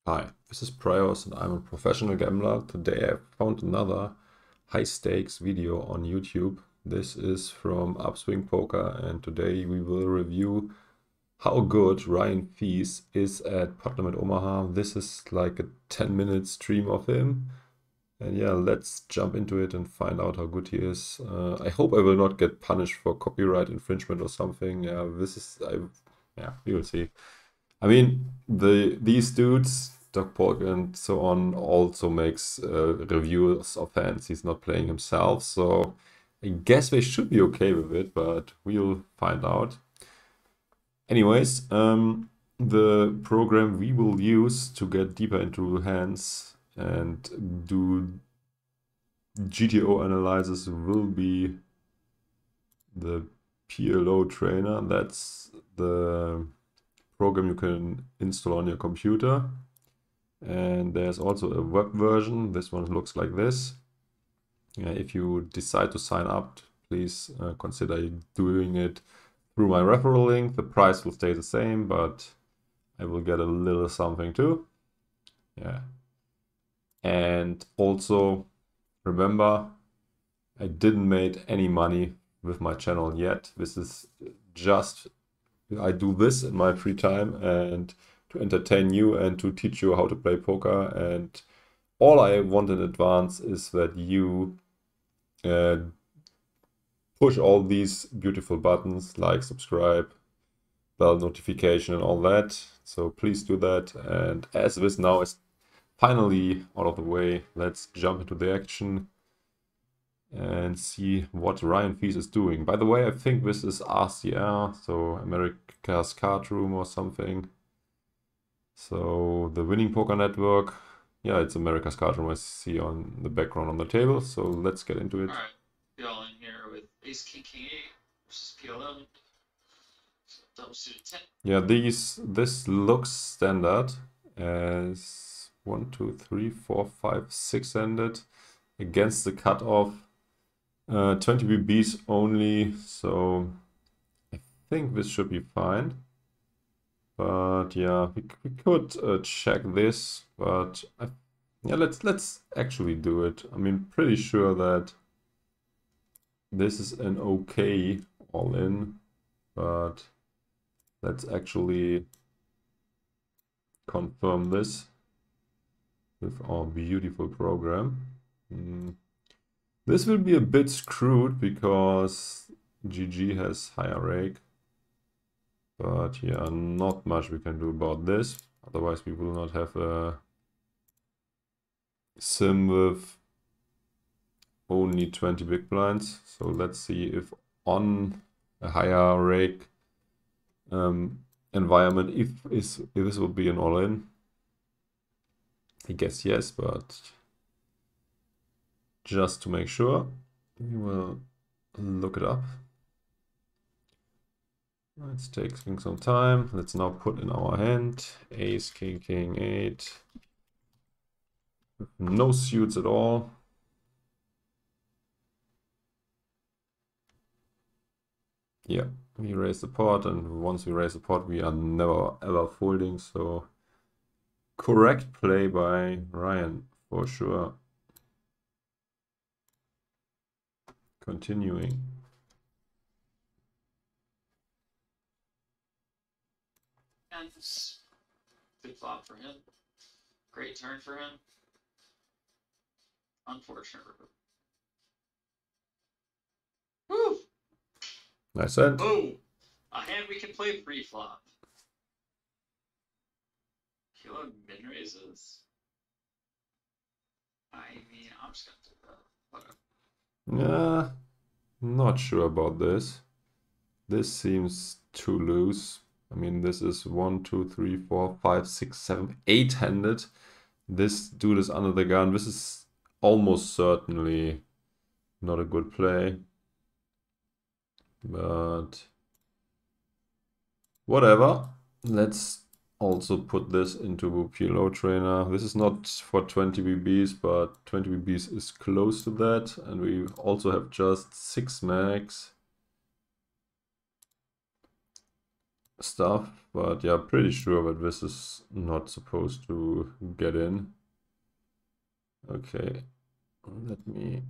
Hi, this is Praios and I'm a professional gambler. Today I found another high stakes video on YouTube. This is from UpswingPoker and today we will review how good Ryan Fees is at pot limit Omaha. This is like a 10-minute stream of him. And yeah, let's jump into it and find out how good he is. I hope I will not get punished for copyright infringement or something. Yeah, we will see. I mean, these dudes, Doc Polk and so on, also makes reviews of hands. He's not playing himself, so I guess they should be okay with it, but we'll find out. Anyways, the program we will use to get deeper into hands and do GTO analysis will be the PLO trainer. That's the program you can install on your computer, and there's also a web version. This one looks like this. If you decide to sign up, please consider doing it through my referral link. The price will stay the same, but I will get a little something too. Yeah, and also remember, I didn't make any money with my channel yet. This is just, I do this in my free time and to entertain you and to teach you how to play poker. And all I want in advance is that you push all these beautiful buttons like subscribe, bell notification and all that. So please do that. And as this now is finally out of the way, let's jump into the action and see what Ryan Fees is doing. By the way, I think this is ACR, so America's Card Room or something. So the Winning Poker Network, yeah, it's America's Card Room I see on the background on the table. So let's get into it. All right, be all in here with Ace King King 8 versus PLO. So double suited 10. Yeah, this looks standard as 1, 2, 3, 4, 5, 6-handed against the cutoff. 20 BBs only, so I think this should be fine. But yeah, we could check this, but yeah, let's actually do it. I mean, pretty sure that this is an okay all-in, but let's actually confirm this with our beautiful program. This will be a bit screwed because GG has higher rake. But yeah, not much we can do about this. Otherwise we will not have a sim with only 20 big blinds. So let's see if on a higher rake environment, if this will be an all-in. I guess yes, but just to make sure, we will look it up. It's taking some time. Let's now put in our hand Ace King King 8. No suits at all. Yeah, we raise the pot, and once we raise the pot, we are never ever folding. So correct play by Ryan for sure. Continuing. And good flop for him. Great turn for him. Unfortunate. Woo! Nice hand. Oh! A hand we can play pre-flop. Kilo min raises. I mean, I'm just gonna do that. Whatever. Yeah, not sure about this. This seems too loose. I mean, this is 1, 2, 3, 4, 5, 6, 7, 8-handed. This dude is under the gun. This is almost certainly not a good play. But whatever. Let's also put this into PLO trainer. This is not for 20 BBs, but 20 BBs is close to that. And we also have just 6 max stuff. but yeah, pretty sure that this is not supposed to get in. Okay, let me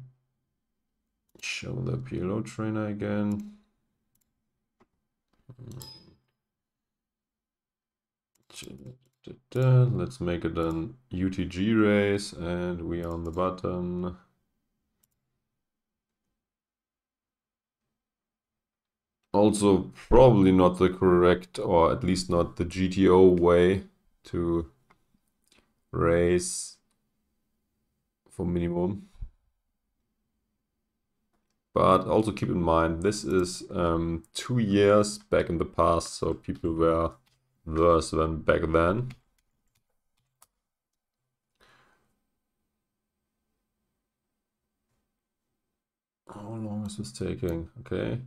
show the PLO trainer again. Let's make it an UTG race, and we are on the button. Also, probably not the correct, or at least not the GTO way to race for minimum. But also keep in mind, this is 2 years back in the past, so people were worse than back then. How long is this taking? Okay,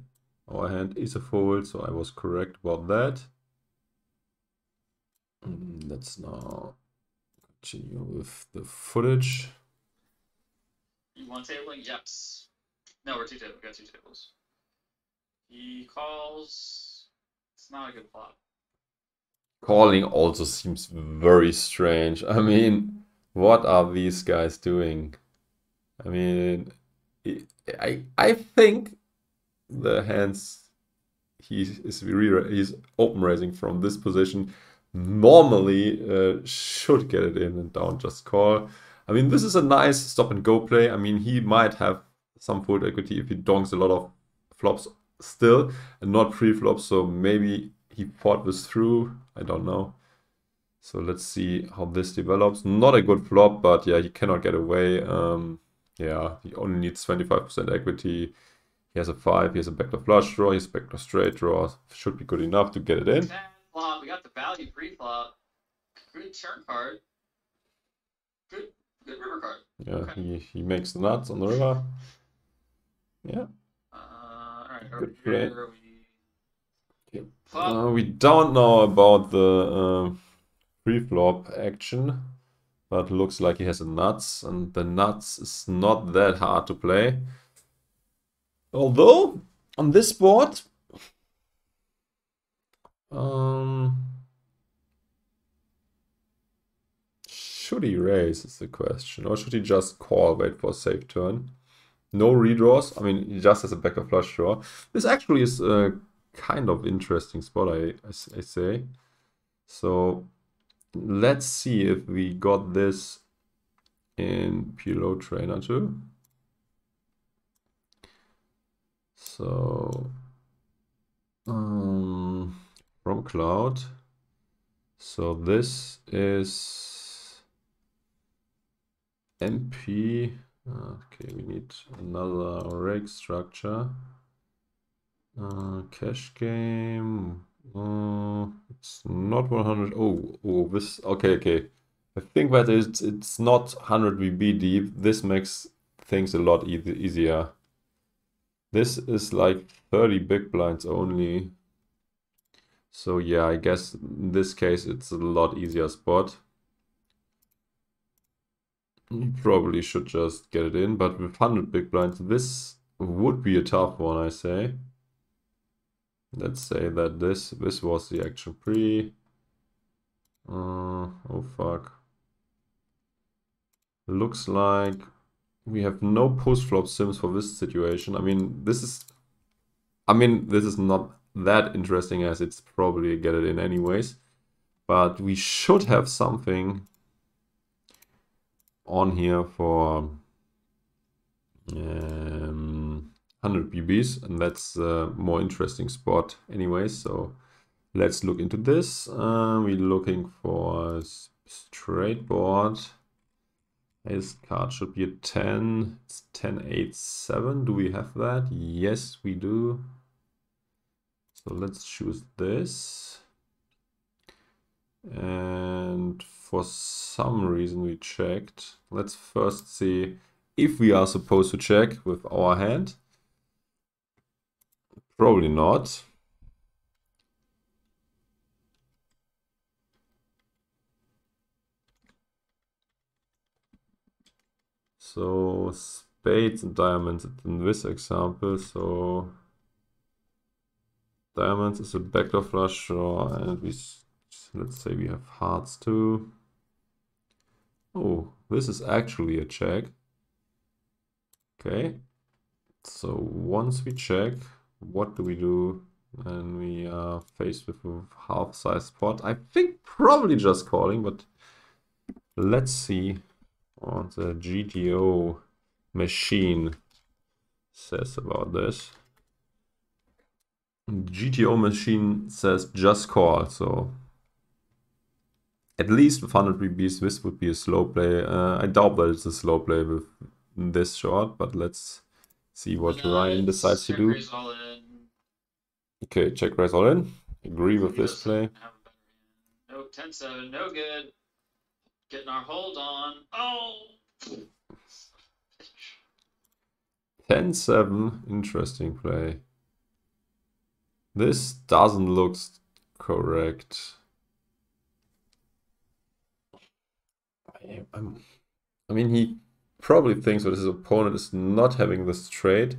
our hand is a fold, so I was correct about that. Let's now continue with the footage. You want tabling? Yes. No, we're 2 tables. We got 2 tables. He calls. It's not a good flop. Calling also seems very strange. I mean, what are these guys doing? I mean, I think the hands he's open raising from this position normally should get it in and don't just call. I mean, this is a nice stop and go play. I mean, he might have some fold equity if he donks a lot of flops still and not pre-flops, so maybe he thought this through. I don't know. So let's see how this develops. Not a good flop, but yeah, he cannot get away. Yeah, he only needs 25% equity. He has a 5, he has a backdoor flush draw, he has a backdoor straight draw. Should be good enough to get it in. 10 flop. We got the value pre-flop. Good turn card. Good river card. Yeah, okay. he makes the nuts on the river. Yeah. Alright, Good over here we don't know about the pre-flop action, but looks like he has a nuts, and the nuts is not that hard to play. Although, on this board, should he raise is the question, or should he just call, wait for a safe turn? No redraws, I mean, he just has a backdoor flush draw. This actually is a kind of interesting spot, I say. So, let's see if we got this in PLO Trainer too. So, from Cloud. So this is MP. Okay, we need another reg structure. Cash game. It's not 100. Oh, this. Okay. I think that it's not 100 VB deep. This makes things a lot easier. This is like 30 big blinds only. So yeah, I guess in this case it's a lot easier spot. You probably should just get it in, but with 100 big blinds, this would be a tough one, I say. Let's say that this was the action pre. Oh fuck. Looks like we have no post-flop sims for this situation. I mean, this is not that interesting as it's probably get it in anyways. But we should have something on here for 100 BBs, and that's a more interesting spot anyways. So let's look into this. We're looking for a straight board. His card should be a 10. It's 10-8-7. Do we have that? Yes, we do. So let's choose this. And for some reason we checked. Let's first see if we are supposed to check with our hand. Probably not. So spades and diamonds in this example. So Diamonds is a backdoor flush draw, and let's say we have hearts too. Oh, this is actually a check. Okay, so once we check, what do we do? And we are faced with a half-size pot. I think probably just calling, but let's see what the GTO machine says about this. GTO machine says just call, so at least with 100 BBs this would be a slow play. I doubt that it's a slow play with this short, but let's see what Ryan decides to do. All in. Okay, check raise all in. Agree with this play. Nope, 10-7, no good. Getting our hold on. Oh! 10-7, interesting play. This doesn't look correct. I mean, he probably thinks that his opponent is not having this trade,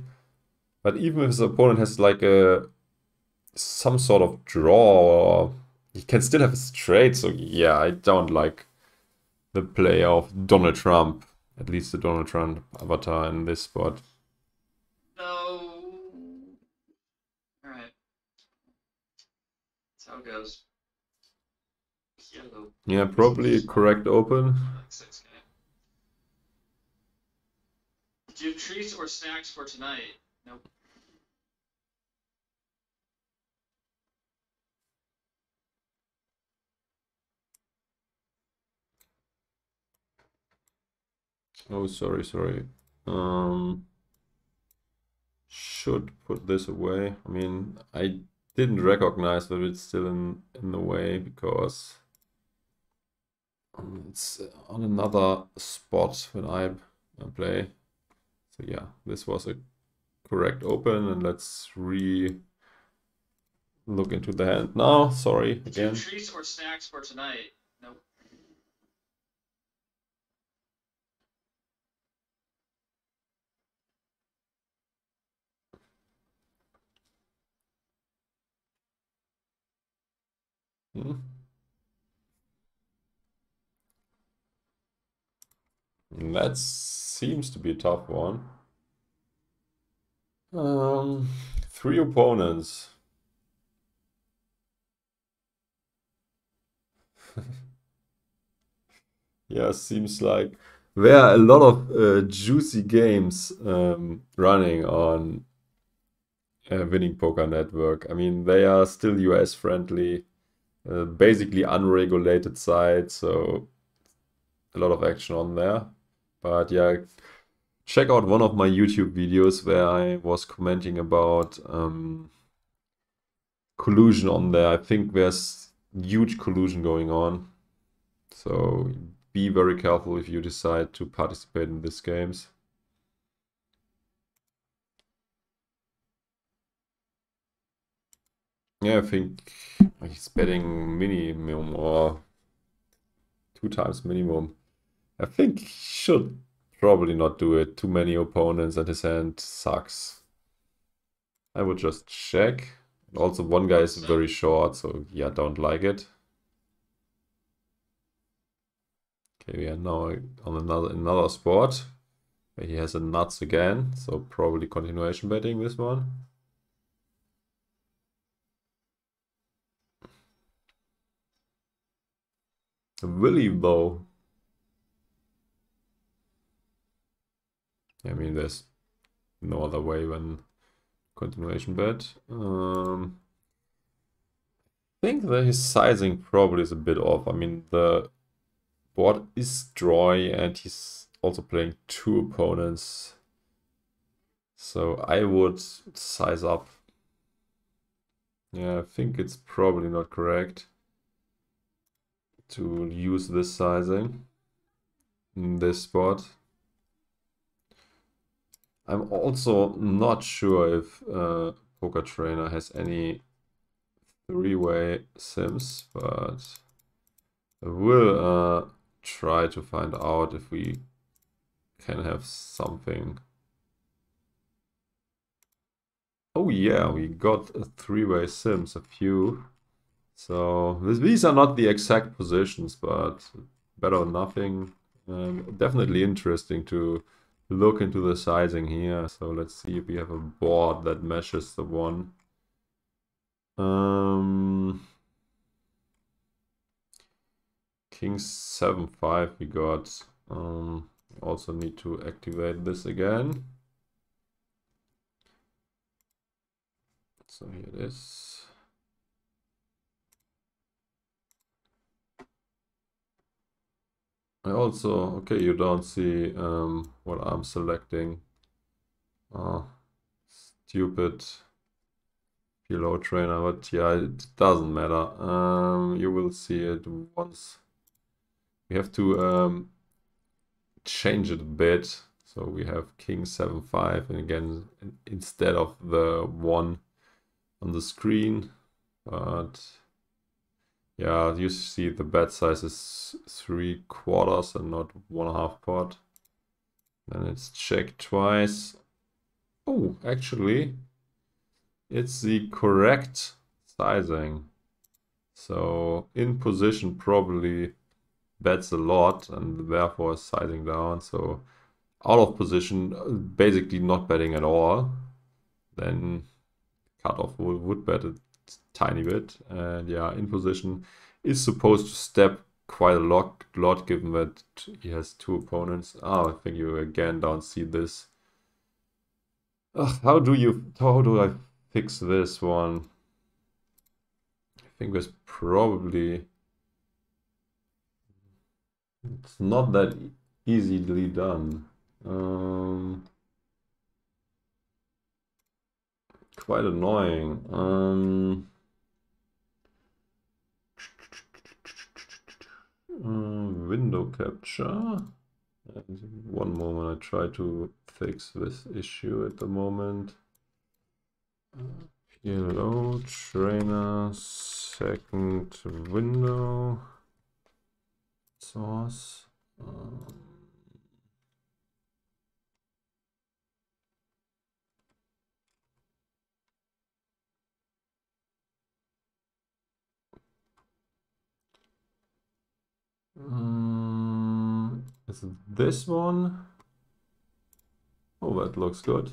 but even if his opponent has like some sort of draw, he can still have a straight. So yeah, I don't like the play of Donald Trump, at least the Donald Trump avatar in this spot. No. Alright. That's how it goes. Yellow. Yeah, probably correct open. Like 6K. Do you have treats or snacks for tonight? Nope. Oh, sorry. Should put this away. I mean, I didn't recognize that it's still in the way because it's on another spot when I play. So yeah, this was a correct open, and let's look into the hand now. Sorry again. Treats or snacks for tonight? Nope. That seems to be a tough one. 3 opponents. Yeah, seems like there are a lot of juicy games running on Winning Poker Network. I mean, they are still US friendly, basically unregulated site, so a lot of action on there. But yeah, check out one of my YouTube videos where I was commenting about collusion on there. I think there's huge collusion going on. So be very careful if you decide to participate in these games. Yeah, I think he's betting minimum or 2 times minimum. I think he should probably not do it. Too many opponents and his hand sucks. I would just check. Also, one guy is very short, so yeah, don't like it. Okay, we are now on another spot where he has a nuts again, so probably continuation betting this one. Willy though. I mean, there's no other way than continuation bet. I think that his sizing probably is a bit off. I mean, the board is drawy and he's also playing 2 opponents. So I would size up. Yeah, I think it's probably not correct to use this sizing in this spot. I'm also not sure if Poker Trainer has any 3-way sims, but I will try to find out if we can have something. Oh yeah, we got a three-way sims, a few. So these are not the exact positions, but better than nothing. Definitely interesting to look into the sizing here. So let's see if we have a board that meshes the one. King 7-5 we got. Also need to activate this again. So here it is. I also, okay, you don't see what I'm selecting. Stupid pillow trainer, but yeah, it doesn't matter. You will see it once. We have to change it a bit. So we have King 7-5, and again, instead of the 1 on the screen, but yeah, you see the bet size is 3/4 and not 1/2 pot. Then it's checked twice. Oh, actually, it's the correct sizing. So in position probably bets a lot and therefore sizing down. So out of position, basically not betting at all. Then cutoff would bet a tiny bit. And yeah, in position is supposed to step quite a lot given that he has two opponents. Oh, I think you again don't see this. How do I fix this one? I think there's probably, it's not that easily done. Quite annoying. Window capture. And one moment, I try to fix this issue at the moment. Hello, trainer, second window, source. Is it this one? Oh, that looks good.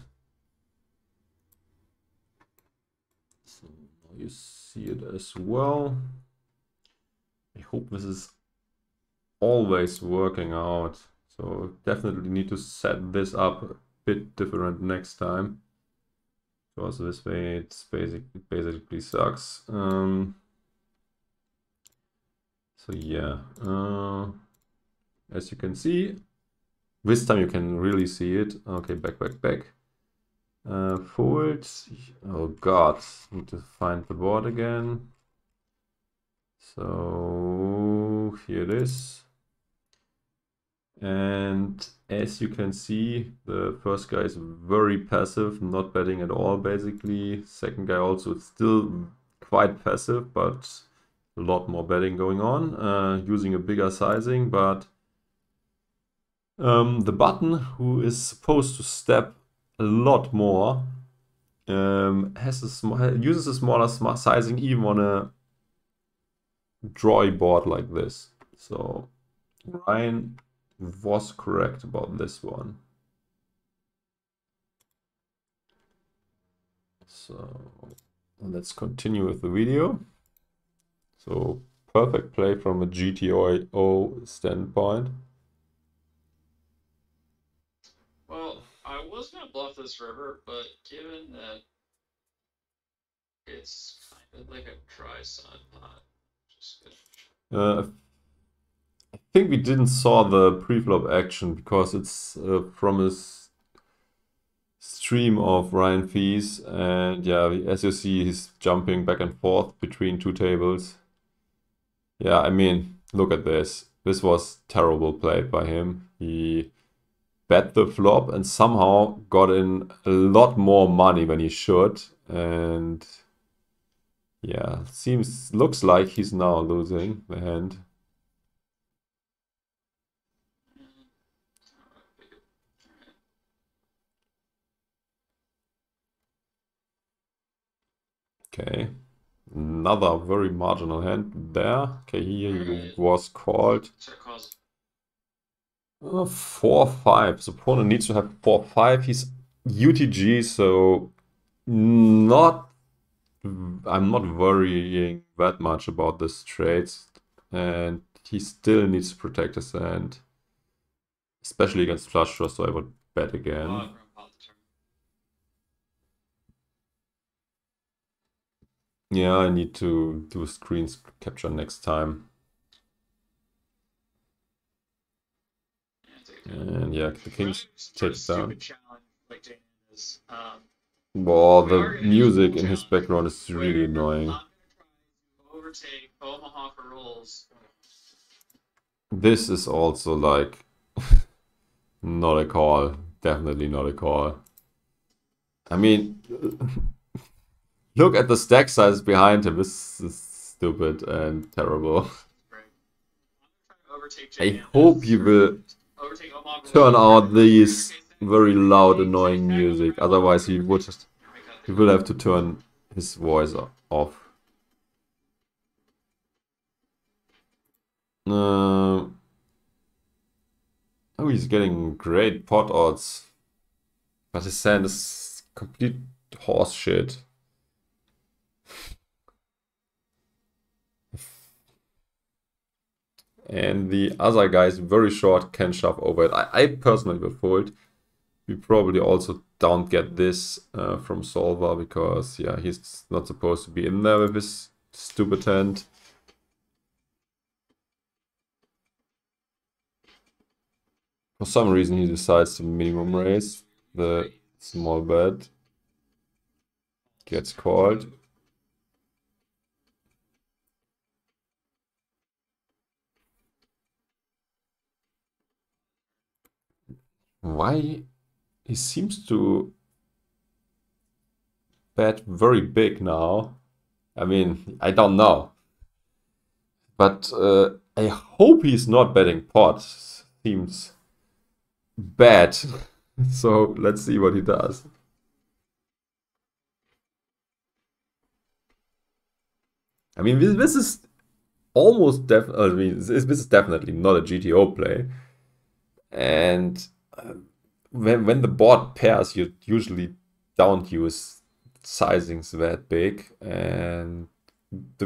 So now you see it as well. I hope this is always working out. So definitely need to set this up a bit different next time. Because this way it basically sucks. So yeah, as you can see, this time you can really see it. Okay, back. Fold. Oh god, need to find the board again. So here it is. And as you can see, the first guy is very passive, not betting at all basically. Second guy also still quite passive, but a lot more betting going on, using a bigger sizing. But the button, who is supposed to step a lot more, uses a smaller sizing even on a drawy board like this. So Ryan was correct about this one. So let's continue with the video. So perfect play from a GTO standpoint. Well, I was gonna bluff this river, but given that it's kind of like a dry side pot, just good. I think we didn't saw the pre-flop action because it's from his stream of Ryan Fees, and yeah, as you see, he's jumping back and forth between two tables. Yeah, I mean, look at this. This was terrible played by him. He bet the flop and somehow got in a lot more money than he should. And yeah, looks like he's now losing the hand. Okay. Another very marginal hand there. Okay, here he was called. 4-5. His opponent needs to have 4-5. He's UTG, so not. I'm not worrying that much about this trades, and he still needs to protect his hand, especially against flush draws. So I would bet again. Yeah, I need to do a screen capture next time. And yeah, the kings take it down. Well, the music in his background is really annoying. Overtake Omaha for rolls. This is also like not a call. Definitely not a call. I mean, look at the stack size behind him. This is stupid and terrible. I hope you will turn out these very loud, annoying music. Otherwise, he will have to turn his voice off. Oh, he's getting great pot odds. But his hand is complete horse shit. And the other guy is very short, can shove over it. I personally will fold. We probably also don't get this from Solver because, yeah, he's not supposed to be in there with his stupid hand. For some reason, he decides to minimum raise the small bet. Gets called. Why? He seems to bet very big now. I mean, I don't know. But I hope he's not betting pot. Seems bad. So let's see what he does. I mean, this is almost definitely. I mean, this is definitely not a GTO play. And when the board pairs, you usually don't use sizings that big. And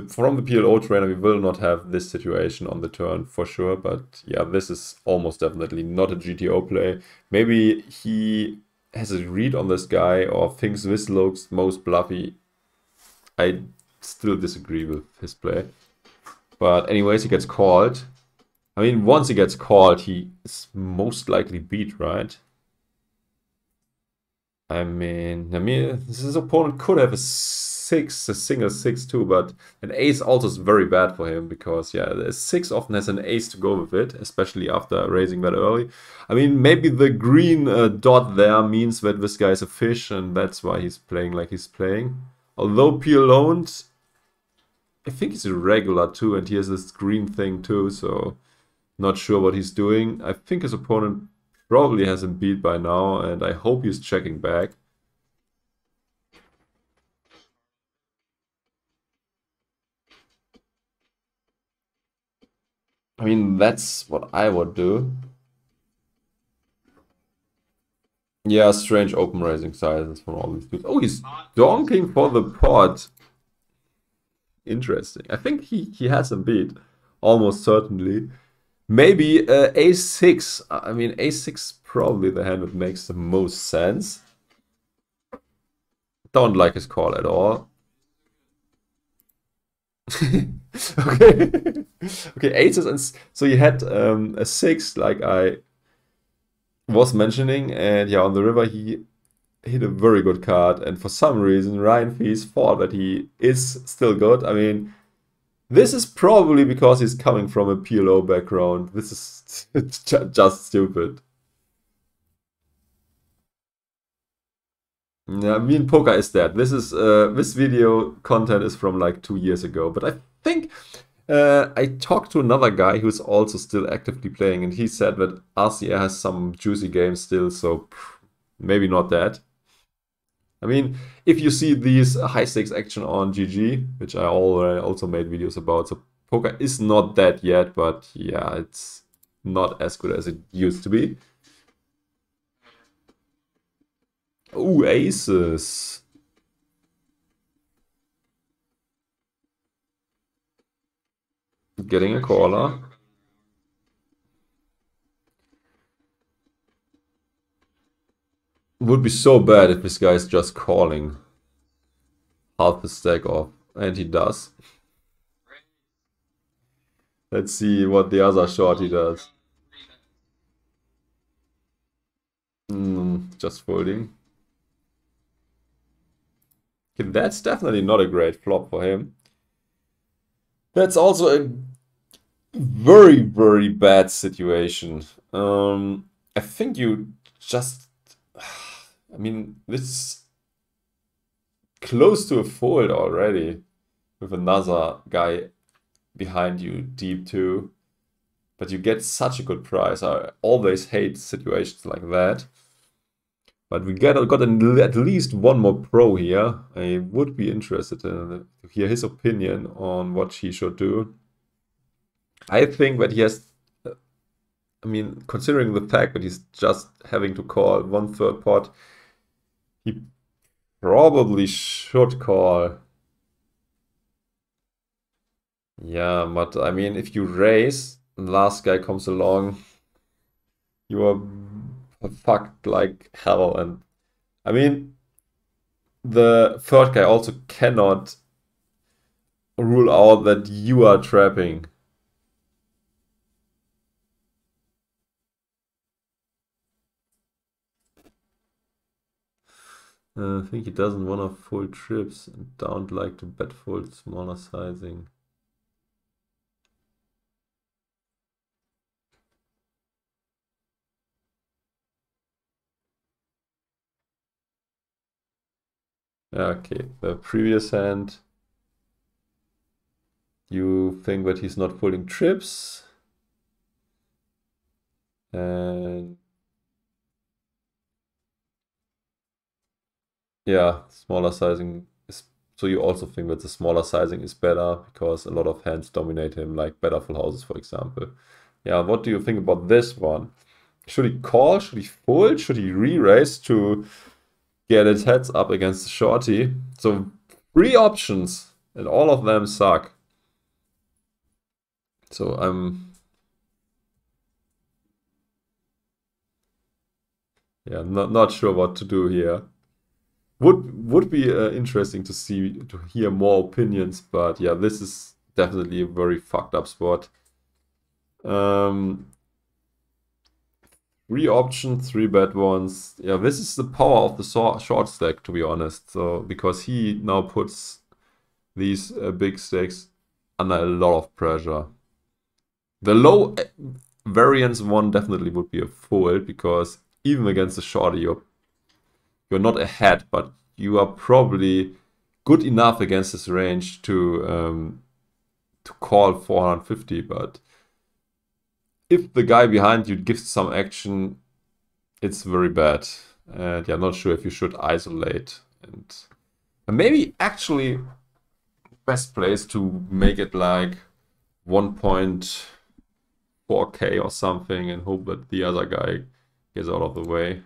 from the PLO trainer, we will not have this situation on the turn for sure. But yeah, this is almost definitely not a GTO play. Maybe he has a read on this guy or thinks this looks most bluffy. I still disagree with his play. But anyways, he gets called. I mean, once he gets called, he is most likely beat, right? I mean, his opponent could have a single 6 too, but an ace also is very bad for him because, yeah, the 6 often has an ace to go with it, especially after raising that early. I mean, maybe the green dot there means that this guy is a fish and that's why he's playing like he's playing. Although P alone, I think he's irregular too, and he has this green thing too, so not sure what he's doing. I think his opponent probably has him beat by now, and I hope he's checking back. I mean, that's what I would do. Yeah, strange open raising sizes from all these dudes. Oh, he's donking for the pot. Interesting. I think he has him beat, almost certainly. Maybe a6. I mean, a6 probably the hand that makes the most sense. Don't like his call at all. Okay. Okay, aces and so you had a 6 like I was mentioning, and yeah, on the river he hit a very good card, and for some reason Ryan Fees thought that he is still good. I mean, this is probably because he's coming from a PLO background. This is just stupid. Yeah, me and poker is dead. This is this video content is from like 2 years ago, but I think I talked to another guy who's also still actively playing, and he said that ACR has some juicy games still, so maybe not that. I mean, if you see these high stakes action on GG, which I already also made videos about, so poker is not that yet, but yeah, it's not as good as it used to be. Ooh, aces. Getting a caller. Would be so bad if this guy is just calling half the stack off, and he does. Let's see what the other shorty does. Just folding. Okay, that's definitely not a great flop for him. That's also a very, very bad situation. I think you just... I mean, this is close to a fold already with another guy behind you deep too. But you get such a good price. I always hate situations like that. But we got at least one more pro here. I would be interested to hear his opinion on what he should do. I think that he has, I mean, considering the fact that he's just having to call 1/3 pot, he probably should call. Yeah, but I mean, if you raise, and the last guy comes along, you are fucked like hell. And I mean, the third guy also cannot rule out that you are trapping. I think he doesn't want to fold trips and don't like to bet fold smaller sizing. Yeah, okay, the previous hand, you think that he's not folding trips. And yeah, smaller sizing is, so you also think that the smaller sizing is better because a lot of hands dominate him, like better full houses, for example. Yeah, what do you think about this one? Should he call? Should he fold? Should he re-raise to get his heads up against the shorty? So 3 options, and all of them suck. So I'm... yeah, not sure what to do here. Would be interesting to hear more opinions, but yeah, this is definitely a very fucked up spot. 3 options, 3 bad ones. Yeah, this is the power of the short stack, to be honest. So because he now puts these big stakes under a lot of pressure. The low variance one definitely would be a fold because even against the shorty, you're not ahead, but you are probably good enough against this range to call 450. But if the guy behind you gives some action, it's very bad. And yeah, not sure if you should isolate. And maybe actually best place to make it like 1.4k or something and hope that the other guy gets out of the way.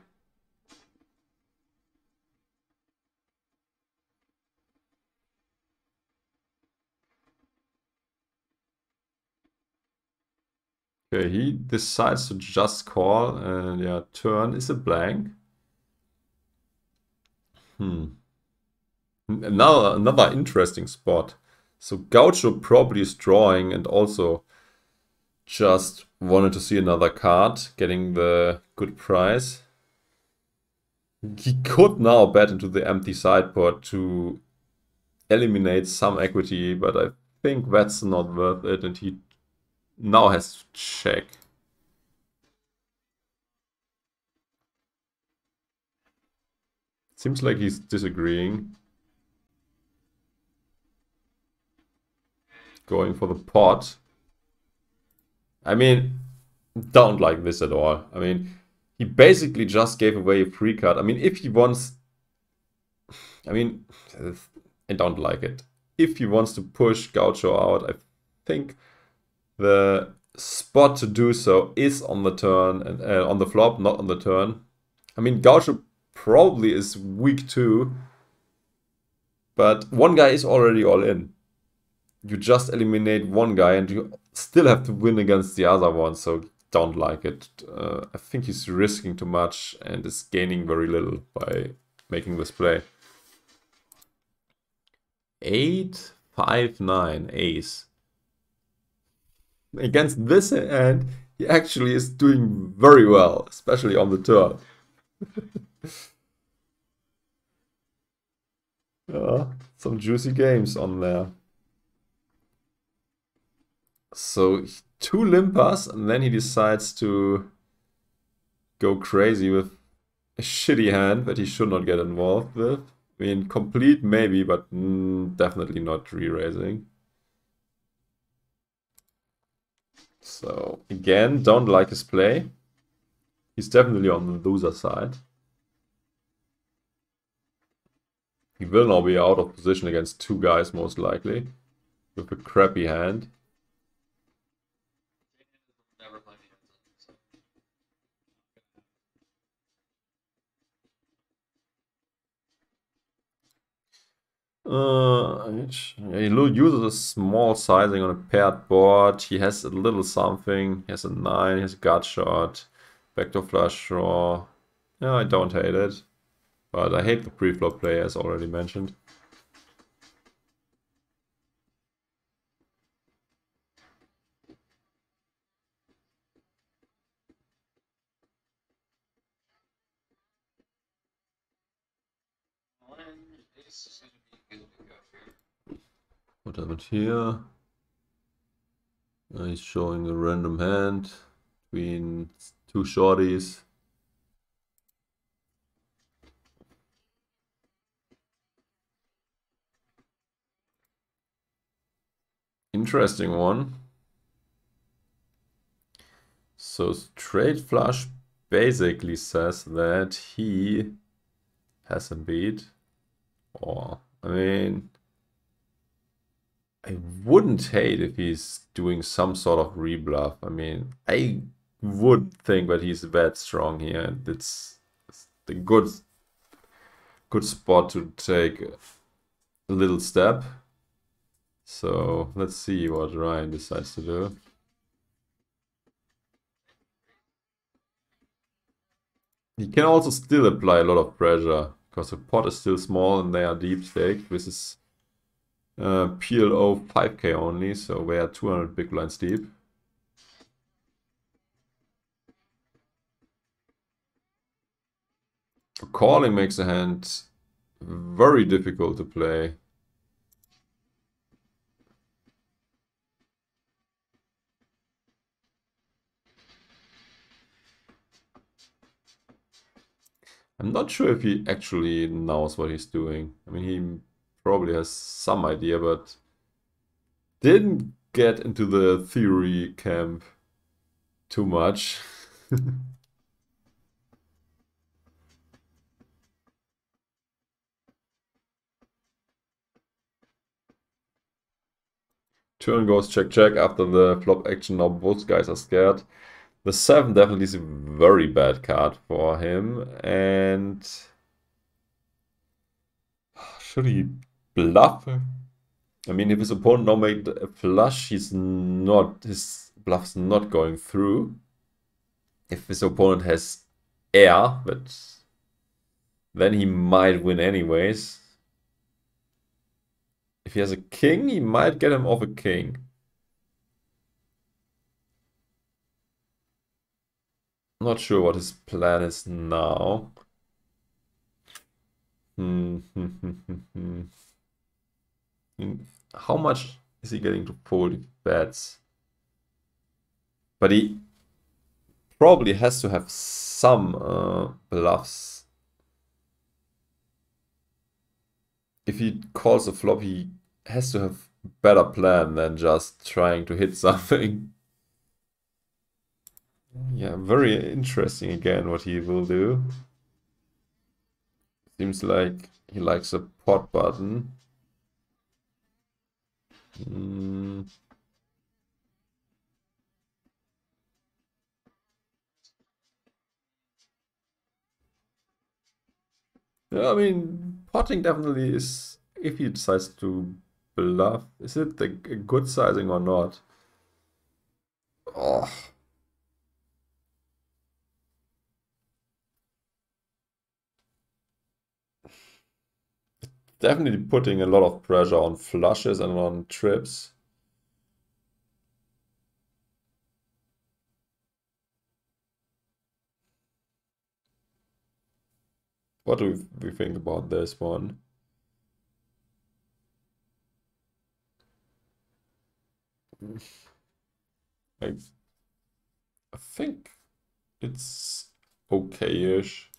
Okay, he decides to just call, and yeah, turn is a blank. Another interesting spot. So Gaucho probably is drawing and also just wanted to see another card, getting the good price. He could now bet into the empty sideboard to eliminate some equity, but I think that's not worth it, and he now has to check. Seems like he's disagreeing. Going for the pot. I mean, don't like this at all. I mean, he basically just gave away a free card. I mean, if he wants I mean, I don't like it. If he wants to push Gaucho out, I think the spot to do so is on the turn and on the flop, not on the turn. I mean, Gaucho probably is weak too, but one guy is already all in. You just eliminate one guy and you still have to win against the other one, so don't like it. I think he's risking too much and is gaining very little by making this play. 8, 5, 9, ace. Against this hand, he actually is doing very well, especially on the turn. Some juicy games on there. So 2 limpers, and then he decides to go crazy with a shitty hand that he should not get involved with. I mean, complete maybe, but definitely not re-raising. So again, don't like his play. He's definitely on the loser side. He will now be out of position against 2 guys most likely, with a crappy hand. Never play me. He uses a small sizing on a paired board. He has a little something. He has a 9, he has a gut shot, backdoor flush draw. Yeah, I don't hate it. But I hate the pre-flop play, as already mentioned. What happened here? He's showing a random hand between 2 shorties. Interesting one. So straight flush basically says that he has a beat. Or, I mean, I wouldn't hate if he's doing some sort of rebluff. I mean, I would think that he's that strong here, and it's the good spot to take a little step. So let's see what Ryan decides to do. He can also still apply a lot of pressure because the pot is still small and they are deep staked. This is PLO 5k only, so we are 200 big blinds deep. Calling makes the hand very difficult to play. I'm not sure if he actually knows what he's doing. I mean, he probably has some idea, but didn't get into the theory camp too much. Turn goes check check after the flop action. Now both guys are scared. The 7 definitely is a very bad card for him. And should he bluff? I mean, if his opponent now made a flush, his bluff's not going through. If his opponent has air, but then he might win anyways. If he has a king, he might get him off a king. Not sure what his plan is now. How much is he getting to fold if he bets? But he probably has to have some bluffs. If he calls a flop, he has to have a better plan than just trying to hit something. Yeah, very interesting again what he will do. Seems like he likes a pot button. Yeah, I mean, potting definitely is, if he decides to bluff, is it a good sizing or not? Oh. Definitely putting a lot of pressure on flushes and on trips. What do we think about this one? I think it's okay-ish.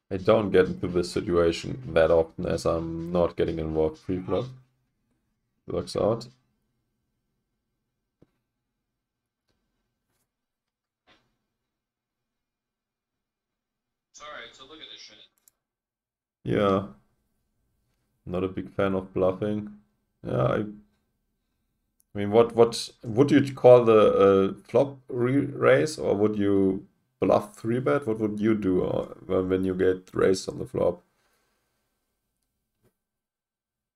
I don't get into this situation that often as I'm not getting involved pre-flop. Works out. Sorry, so look at this shit. Yeah. Not a big fan of bluffing. Yeah, I mean, what would you call the flop raise, or would you bluff 3-bet? What would you do when you get raised on the flop?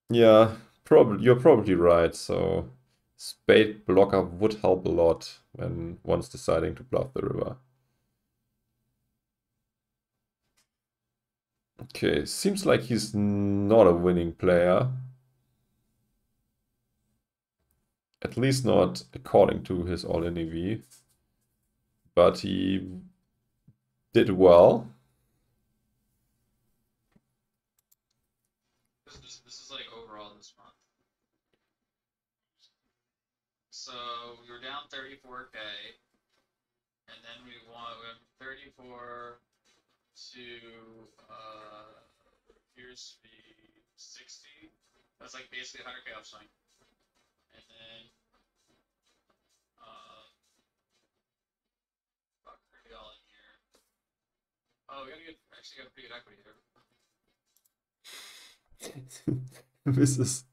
Yeah, probably you're probably right. So spade blocker would help a lot when one's deciding to bluff the river. Okay, seems like he's not a winning player. At least not according to his all-in EV. But he did well. This is like overall this month. So we were down 34K, and then we went 34 to appears to be 60. That's like basically 100K upswing. And then fuck, we're gonna get all in here. Oh, we actually got pretty good equity here. This is,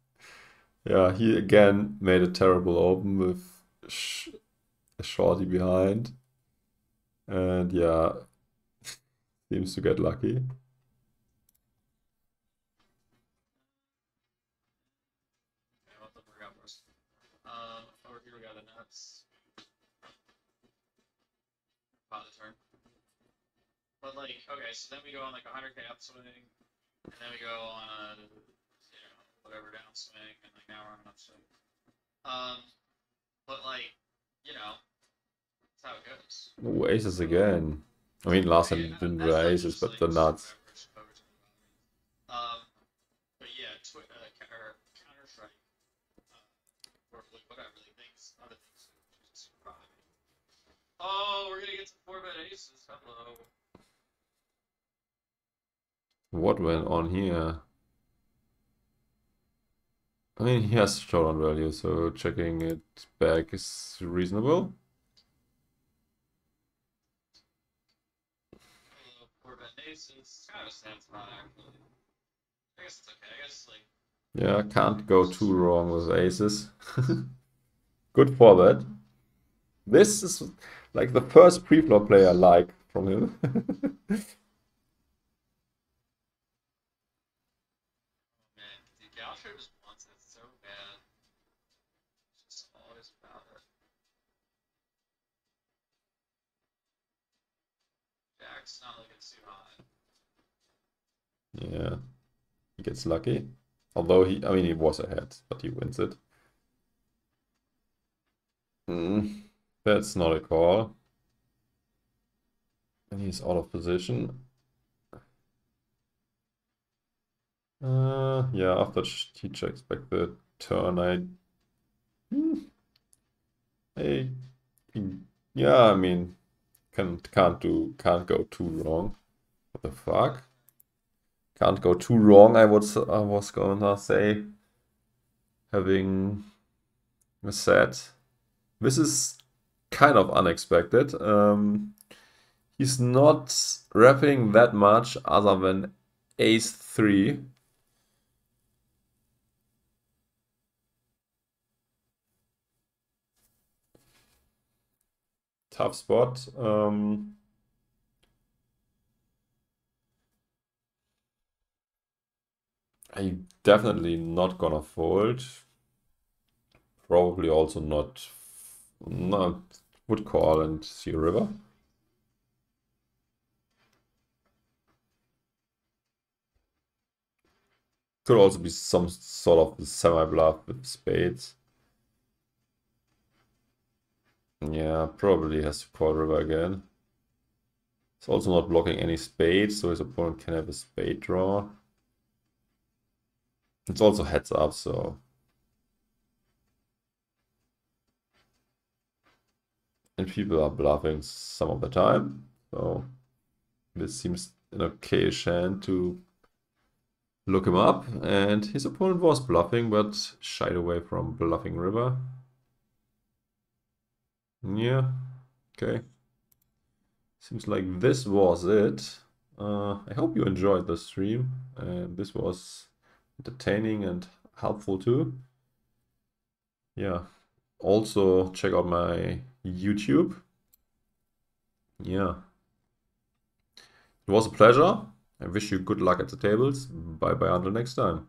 yeah, he again made a terrible open with a shorty behind. And yeah, seems to get lucky. Over here we got the nuts. Pot the turn. But like, okay, so then we go on like 100K upswing, and then we go on a, whatever downswing, and like now we're on an upswing. But like, that's how it goes. Ooh, aces again. I mean, last time didn't do aces, but the nuts. But yeah, Counter Strike, or whatever they think, other things. Oh, we're gonna get to 4-bet aces. Hello. What went on here? I mean, he has showdown value, so checking it back is reasonable. 4-bet aces. Kind of a sad spot, actually. I guess it's okay. I guess, like. Yeah, can't go too wrong with aces. Good for that. This is like the first pre-flop play I like from him. Man, dude, Gaucho just wants it so bad. It's just always about it. Jack's not looking too hot. Yeah, he gets lucky. Although I mean, he was ahead, but he wins it. That's not a call. And he's out of position. Yeah, after he checks back the turn, yeah, I mean, can't go too wrong. What the fuck? Can't go too wrong, I was gonna say. Having a set. This is kind of unexpected. He's not wrapping that much other than ace 3. Tough spot. I'm definitely not gonna fold. Probably also not would call and see a river. Could also be some sort of semi-bluff with spades. Yeah, probably has to call river again. It's also not blocking any spades, so his opponent can have a spade draw. It's also heads up, so... And people are bluffing some of the time, so this seems an okayish hand to look him up. And his opponent was bluffing, but shied away from bluffing river. Yeah, okay. Seems like this was it. I hope you enjoyed the stream, and this was entertaining and helpful too. Yeah, also check out my YouTube. Yeah, it was a pleasure. I wish you good luck at the tables. Bye bye until next time.